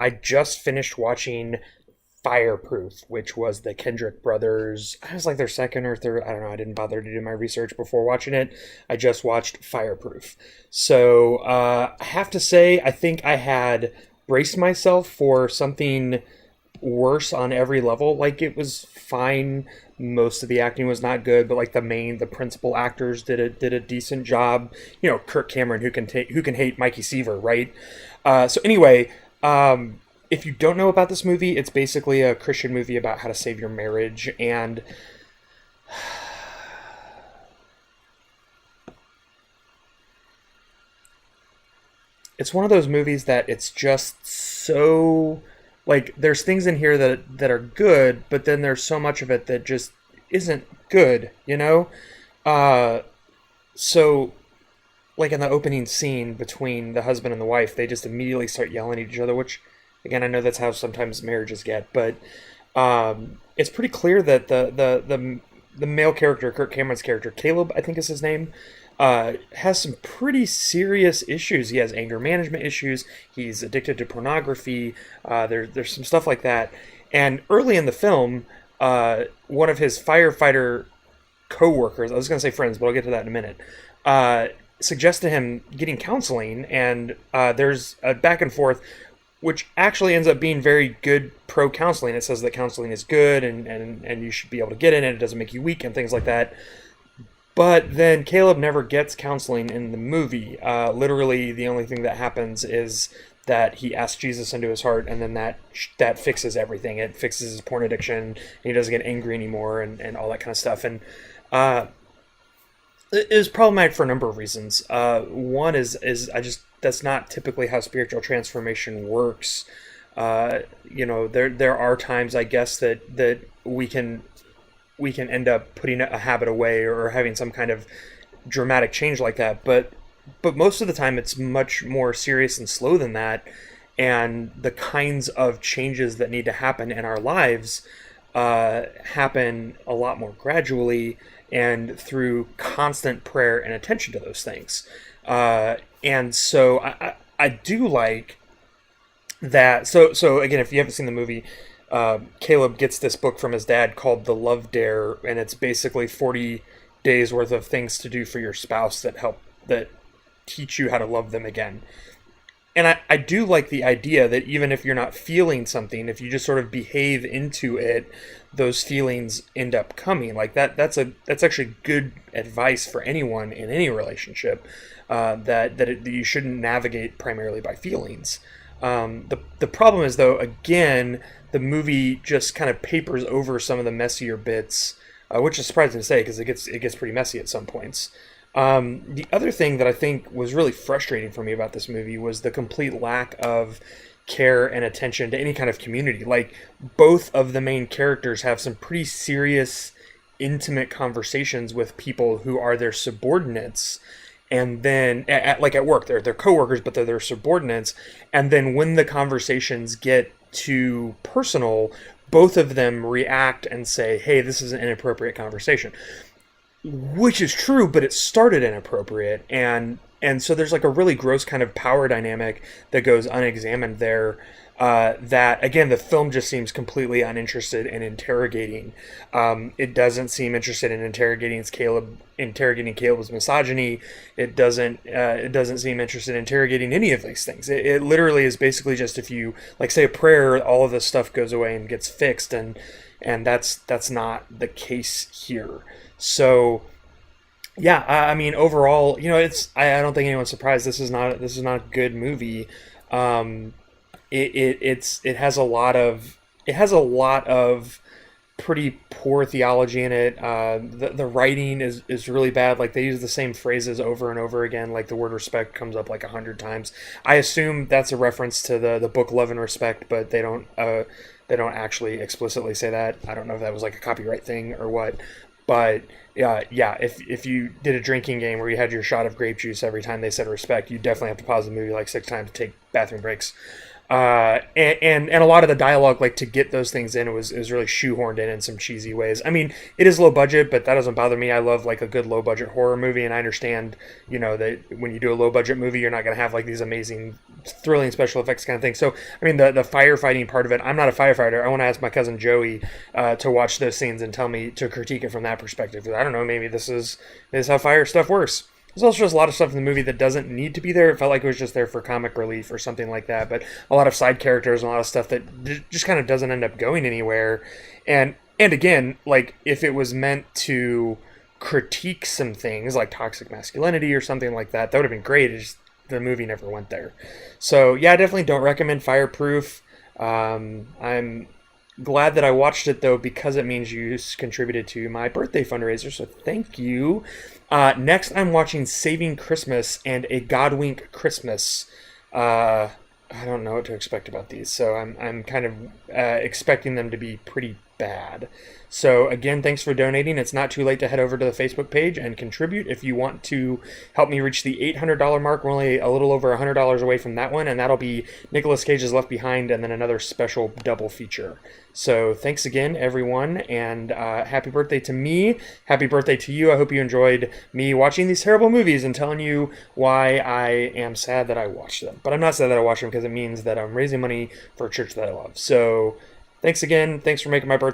I just finished watching Fireproof, which was the Kendrick brothers. I was like their second or third. I don't know. I didn't bother to do my research before watching it. I just watched Fireproof. So I have to say, I think I had braced myself for something worse on every level. Like it was fine. Most of the acting was not good, but like the principal actors did a decent job. You know, Kirk Cameron, who can hate Mikey Seaver, right? So anyway, if you don't know about this movie, it's basically a Christian movie about how to save your marriage, and it's one of those movies that it's just so like there's things in here that are good, but then there's so much of it that just isn't good, you know? Uh so like in the opening scene between the husband and the wife, they just immediately start yelling at each other, which again I know that's how sometimes marriages get, but it's pretty clear that the male character, Kirk Cameron's character, Caleb, I think is his name, has some pretty serious issues. He has anger management issues. He's addicted to pornography. There's some stuff like that. And early in the film, one of his firefighter co-workers, I was going to say friends, but I'll get to that in a minute, suggests to him getting counseling, and there's a back and forth, which actually ends up being very good pro counseling. It says that counseling is good and you should be able to get it and it doesn't make you weak and things like that. But then Caleb never gets counseling in the movie. Literally, the only thing that happens is that he asks Jesus into his heart, and then that fixes everything. It fixes his porn addiction, and he doesn't get angry anymore, and all that kind of stuff. And uh, it is problematic for a number of reasons. One is I just that's not typically how spiritual transformation works. There are times I guess that we can end up putting a habit away or having some kind of dramatic change like that, but most of the time it's much more serious and slow than that, and the kinds of changes that need to happen in our lives happen a lot more gradually and through constant prayer and attention to those things. And so I do like that. So again, if you haven't seen the movie, Caleb gets this book from his dad called The Love Dare, and it's basically 40 days worth of things to do for your spouse that teach you how to love them again. And I do like the idea that even if you're not feeling something, if you just sort of behave into it, those feelings end up coming. Like that's actually good advice for anyone in any relationship. That you shouldn't navigate primarily by feelings. The problem is, though, again, the movie just kind of papers over some of the messier bits, which is surprising to say because it gets pretty messy at some points. The other thing that I think was really frustrating for me about this movie was the complete lack of care and attention to any kind of community. Like, both of the main characters have some pretty serious, intimate conversations with people who are their subordinates, and then like at work they're coworkers, but they're their subordinates, and then when the conversations get too personal, both of them react and say, hey, this is an inappropriate conversation, which is true, but it started inappropriate, and so there's like a really gross kind of power dynamic that goes unexamined there, that again the film just seems completely uninterested in interrogating. It doesn't seem interested in interrogating Caleb's misogyny. It doesn't seem interested in interrogating any of these things. It literally is basically just, if you like say a prayer, all of this stuff goes away and gets fixed, and that's not the case here. So yeah, I mean overall, I don't think anyone's surprised this is not a good movie. It has a lot of pretty poor theology in it. The writing is really bad. Like, they use the same phrases over and over again. Like, the word respect comes up like 100 times. I assume that's a reference to the book Love and Respect, but they don't actually explicitly say that. I don't know if that was like a copyright thing or what. But yeah, if you did a drinking game where you had your shot of grape juice every time they said respect, you definitely have to pause the movie like 6 times to take bathroom breaks. And a lot of the dialogue, like to get those things in, was really shoehorned in some cheesy ways. I mean, it is low budget, but that doesn't bother me. I love like a good low budget horror movie, and I understand, that when you do a low budget movie, you're not going to have like these amazing, thrilling special effects kind of thing. So, I mean, the firefighting part of it, I'm not a firefighter. I want to ask my cousin Joey to watch those scenes and tell me to critique it from that perspective. I don't know, maybe this is how fire stuff works. There's also just a lot of stuff in the movie that doesn't need to be there. It felt like it was just there for comic relief or something like that. But a lot of side characters and a lot of stuff that just kind of doesn't end up going anywhere. And again, like if it was meant to critique some things like toxic masculinity or something like that, that would have been great. The movie never went there. So yeah, I definitely don't recommend Fireproof. I'm glad that I watched it though, because it means you contributed to my birthday fundraiser, so thank you. Next, I'm watching Saving Christmas and A Godwink Christmas. I don't know what to expect about these, so I'm kind of expecting them to be pretty bad. So again, thanks for donating. It's not too late to head over to the Facebook page and contribute if you want to help me reach the $800 mark. We're only a little over $100 away from that one, and that'll be Nicolas Cage's Left Behind and then another special double feature. So thanks again, everyone, and happy birthday to me. Happy birthday to you. I hope you enjoyed me watching these terrible movies and telling you why I am sad that I watched them. But I'm not sad that I watched them because it means that I'm raising money for a church that I love. So thanks again. Thanks for making my birthday